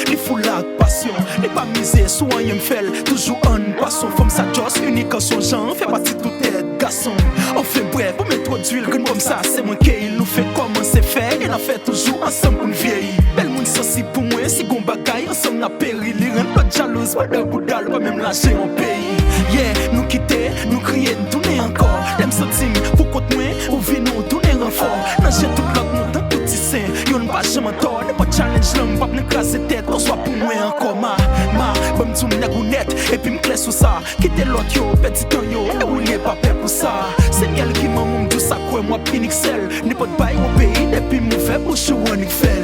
Les foulac passion, les pas misé, souvent y'aime faire toujours un passion. Femme sa josse, unique en son genre, fait partie de toute tête garçon. On fait bref, on met trop d'huile, comme ça, c'est moi qui nous fait comment c'est fait. Et on fait toujours ensemble pour une vieille. Belle monde ça c'est pour moi, si gon bagaille, ensemble n'a péri. Les reines pas de jalouse, pas de boudal, pas même lâcher en pays. Yeah, nous quitter, nous crier, nous tourner encore. L'aime sortir, pour contre moi, ou vient nous tourner renfort. Nager toute l'autre monde dans tout petit sein, y'en pas jamais tort, n'est pas challenge l'homme, pas n'écraser tête, on soit pour moi encore bon m'dou m'nagounette, et puis m'clé sous ça. Quitter l'autre yo, petit temps yo, et ou n'y est pas fait pour ça. C'est elle qui m'a m'dou ça quoi, moi pinixel. N'est pas de bail au pays, et puis m'fait bouche ou on y fait.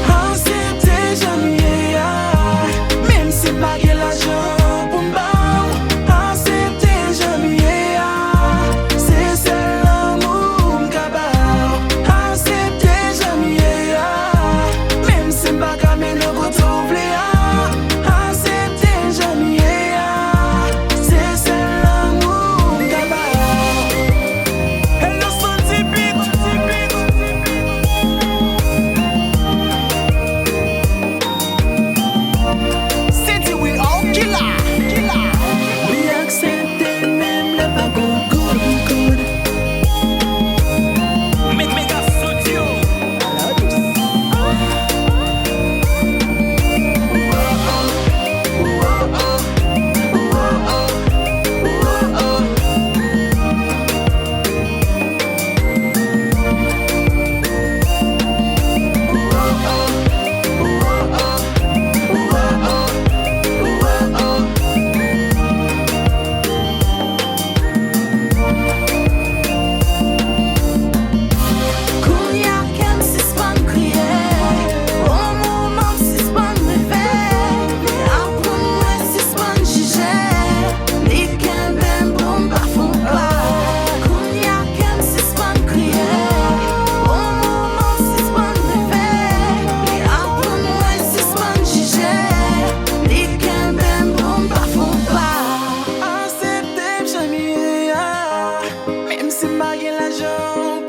Akseptem jamais, même si pas que l'argent pour m'bao. Akseptem jamais, c'est seul l'amour m'kabao. Akseptem jamais, même si pas qu'à me le retrouver. Akseptem jamais, c'est seul l'amour m'kabao. Hello son typique. Même si pas l'argent